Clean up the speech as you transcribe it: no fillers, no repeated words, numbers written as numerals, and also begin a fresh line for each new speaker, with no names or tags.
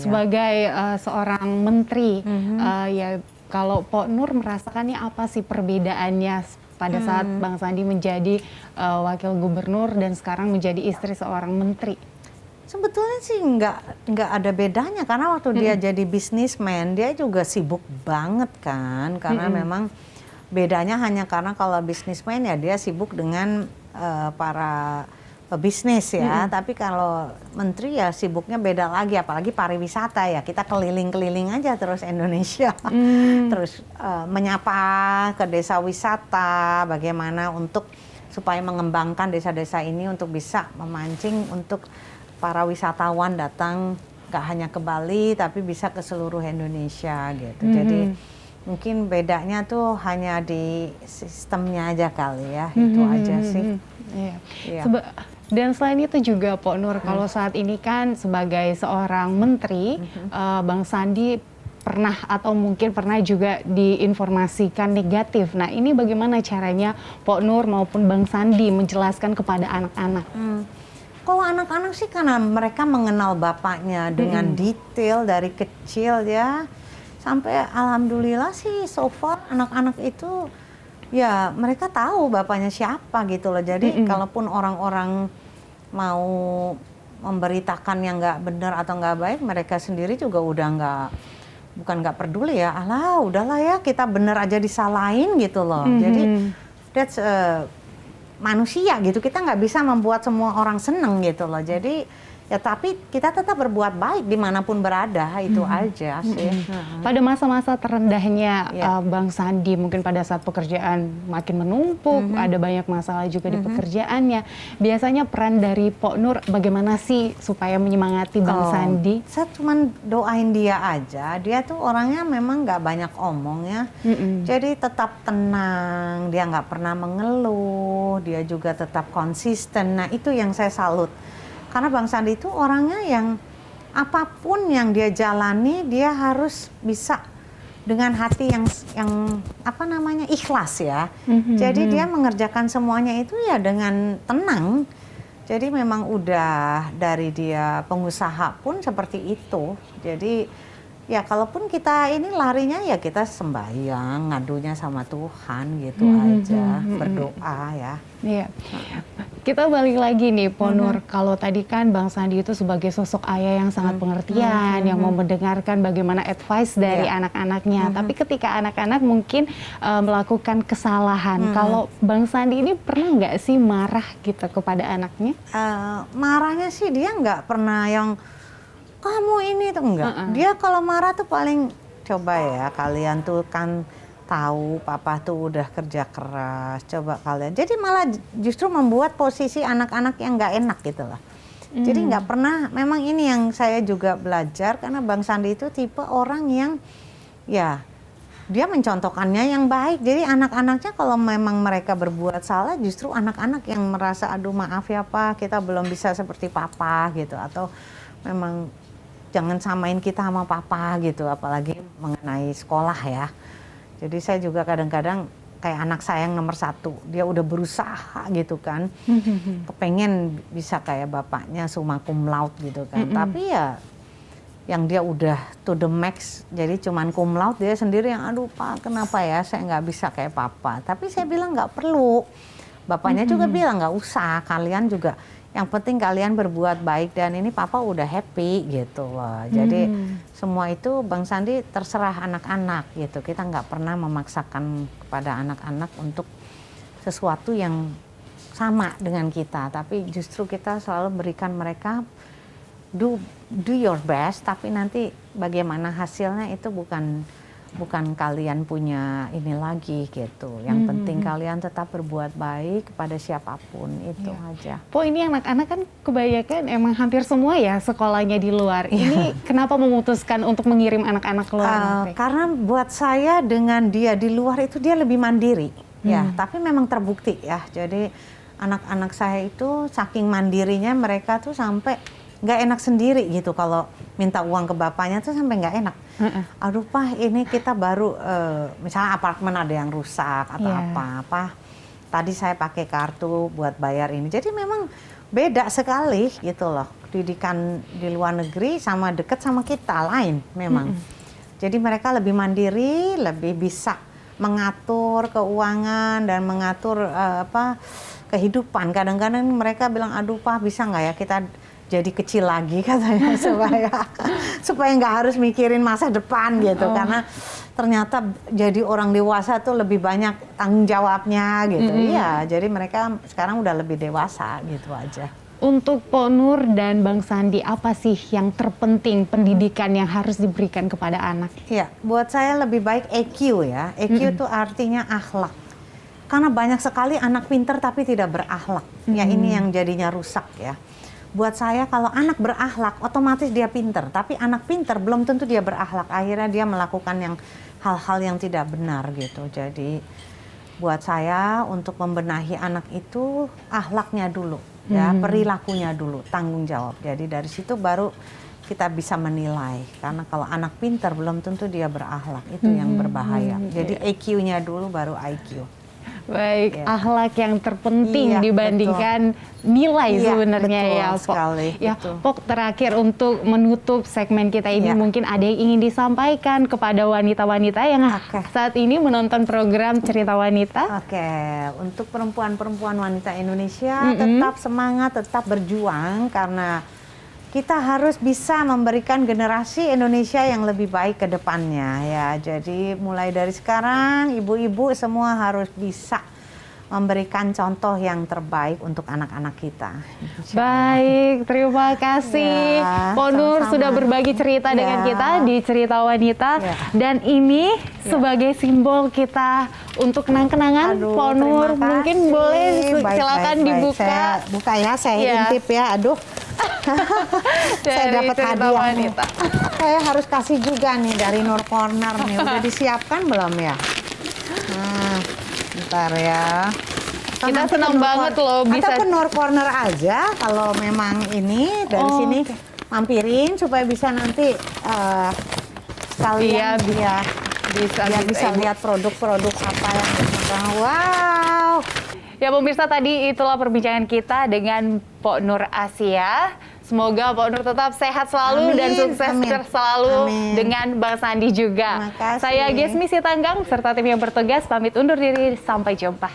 sebagai seorang menteri, ya kalau Pok Nur merasakannya apa sih perbedaannya pada saat Bang Sandi menjadi wakil gubernur dan sekarang menjadi istri seorang menteri?
Sebetulnya sih nggak ada bedanya, karena waktu dia jadi bisnismen dia juga sibuk banget kan, karena memang bedanya hanya karena kalau bisnismen ya dia sibuk dengan para pebisnis ya, tapi kalau menteri ya sibuknya beda lagi, apalagi pariwisata ya, kita keliling-keliling aja terus Indonesia, terus menyapa ke desa wisata, bagaimana untuk supaya mengembangkan desa-desa ini untuk bisa memancing untuk para wisatawan datang gak hanya ke Bali tapi bisa ke seluruh Indonesia gitu. Jadi mungkin bedanya tuh hanya di sistemnya aja kali ya, itu aja sih.
Iya. Dan selain itu juga Pok Nur, kalau saat ini kan sebagai seorang menteri, Bang Sandi pernah atau mungkin pernah juga diinformasikan negatif. Nah ini bagaimana caranya Pok Nur maupun Bang Sandi menjelaskan kepada anak-anak?
Kalau anak-anak sih karena mereka mengenal bapaknya dengan detail dari kecil ya, sampai alhamdulillah sih so far anak-anak itu ya mereka tahu bapaknya siapa gitu loh. Jadi kalaupun orang-orang mau memberitakan yang nggak benar atau nggak baik, mereka sendiri juga udah bukan nggak peduli ya, alah udahlah ya kita bener aja disalahin gitu loh. Jadi that's manusia gitu, kita nggak bisa membuat semua orang seneng gitu loh. Jadi ya tapi kita tetap berbuat baik dimanapun berada, itu aja sih.
Pada masa-masa terendahnya Bang Sandi, mungkin pada saat pekerjaan makin menumpuk, ada banyak masalah juga di pekerjaannya, biasanya peran dari Pok Nur bagaimana sih supaya menyemangati Bang Sandi?
Saya cuman doain dia aja, dia tuh orangnya memang nggak banyak omong ya, jadi tetap tenang, dia nggak pernah mengeluh, dia juga tetap konsisten. Nah itu yang saya salut. Karena Bang Sandi itu orangnya yang apapun yang dia jalani dia harus bisa dengan hati yang apa namanya ikhlas ya. Jadi dia mengerjakan semuanya itu ya dengan tenang. Jadi memang udah dari dia pengusaha pun seperti itu. Jadi ya kalaupun kita ini larinya ya kita sembahyang, ngadunya sama Tuhan gitu aja, berdoa ya.
Iya. Kita balik lagi nih, Pok Nur. Kalau tadi kan Bang Sandi itu sebagai sosok ayah yang sangat pengertian, yang mau mendengarkan bagaimana advice dari anak-anaknya. Tapi ketika anak-anak mungkin melakukan kesalahan, kalau Bang Sandi ini pernah nggak sih marah gitu kepada anaknya?
Marahnya sih dia nggak pernah yang kamu ini tuh enggak. Dia kalau marah tuh paling coba ya kalian tuh kan tahu papa tuh udah kerja keras, coba kalian. Jadi malah justru membuat posisi anak-anak yang nggak enak gitu lah. Jadi nggak pernah, memang ini yang saya juga belajar karena Bang Sandi itu tipe orang yang ya dia mencontohkannya yang baik. Jadi anak-anaknya kalau memang mereka berbuat salah, justru anak-anak yang merasa aduh maaf ya Pak, kita belum bisa seperti papa gitu, atau memang jangan samain kita sama papa gitu, apalagi mengenai sekolah ya. Jadi saya juga kadang-kadang kayak anak saya yang nomor 1, dia udah berusaha gitu kan, kepengen bisa kayak bapaknya summa cum laude gitu kan, tapi ya yang dia udah to the max, jadi cuman cum laude, dia sendiri yang aduh Pak kenapa ya saya nggak bisa kayak papa. Tapi saya bilang nggak perlu, bapaknya juga bilang nggak usah, kalian juga yang penting kalian berbuat baik dan ini papa udah happy gitu loh. Jadi semua itu Bang Sandi terserah anak-anak gitu. Kita nggak pernah memaksakan kepada anak-anak untuk sesuatu yang sama dengan kita. Tapi justru kita selalu berikan mereka do your best. Tapi nanti bagaimana hasilnya itu bukan kalian punya ini lagi gitu. Yang penting kalian tetap berbuat baik kepada siapapun, itu aja.
Po, ini anak-anak kan kebanyakan emang hampir semua ya sekolahnya di luar. Ini kenapa memutuskan untuk mengirim anak-anak ke luar negeri?
Karena buat saya dengan dia di luar itu dia lebih mandiri. Ya, tapi memang terbukti ya. Jadi anak-anak saya itu saking mandirinya mereka tuh sampai nggak enak sendiri gitu kalau minta uang ke bapaknya tuh sampai nggak enak. Aduh Pak, ini kita baru misalnya apartemen ada yang rusak atau apa. Tadi saya pakai kartu buat bayar ini. Jadi memang beda sekali gitu loh. didikan di luar negeri sama deket sama kita lain memang. Jadi mereka lebih mandiri, lebih bisa mengatur keuangan dan mengatur kehidupan. Kadang-kadang mereka bilang, aduh Pak bisa nggak ya kita jadi kecil lagi katanya supaya nggak harus mikirin masa depan gitu. Karena ternyata jadi orang dewasa tuh lebih banyak tanggung jawabnya gitu. Iya, jadi mereka sekarang udah lebih dewasa gitu aja.
Untuk Pok Nur dan Bang Sandi, apa sih yang terpenting pendidikan yang harus diberikan kepada anak?
Ya, buat saya lebih baik EQ ya. EQ itu artinya akhlak. Karena banyak sekali anak pinter tapi tidak berakhlak. Ya ini yang jadinya rusak ya. Buat saya kalau anak berakhlak otomatis dia pinter. Tapi anak pinter belum tentu dia berakhlak. Akhirnya dia melakukan hal-hal yang tidak benar gitu. Jadi buat saya untuk membenahi anak itu akhlaknya dulu. Ya, perilakunya dulu, tanggung jawab. Jadi dari situ baru kita bisa menilai. Karena kalau anak pintar belum tentu dia berakhlak, itu yang berbahaya. Jadi EQ-nya dulu baru IQ.
Baik, akhlak yang terpenting dibandingkan nilai sebenarnya ya, Pok.
Sekali,
ya, Pok, terakhir untuk menutup segmen kita ini mungkin ada yang ingin disampaikan kepada wanita-wanita yang saat ini menonton program Cerita Wanita.
Oke, untuk perempuan-perempuan wanita Indonesia tetap semangat, tetap berjuang karena kita harus bisa memberikan generasi Indonesia yang lebih baik ke depannya ya. Jadi mulai dari sekarang ibu-ibu semua harus bisa memberikan contoh yang terbaik untuk anak-anak kita.
Baik, terima kasih Pok Nur sudah berbagi cerita dengan kita di Cerita Wanita. Dan ini sebagai simbol kita untuk kenang-kenangan. Pok Nur mungkin boleh silakan dibuka.
Saya buka ya, saya intip ya. Aduh. Saya dapat hadiah. Saya harus kasih juga nih dari Nur Corner nih. Udah disiapkan belum ya? Nah, bentar ya.
Kita senang banget loh bisa.
Atau ke Nur Corner aja kalau memang ini dari sini mampirin supaya bisa nanti sekalian bisa lihat produk-produk apa yang dipegang. Wow.
Ya pemirsa, tadi itulah perbincangan kita dengan Pok Nur Asia. Semoga Pok Nur tetap sehat selalu dan sukses selalu dengan Bang Sandi juga. Saya Gesmi Sitanggang serta tim yang bertugas pamit undur diri. Sampai jumpa.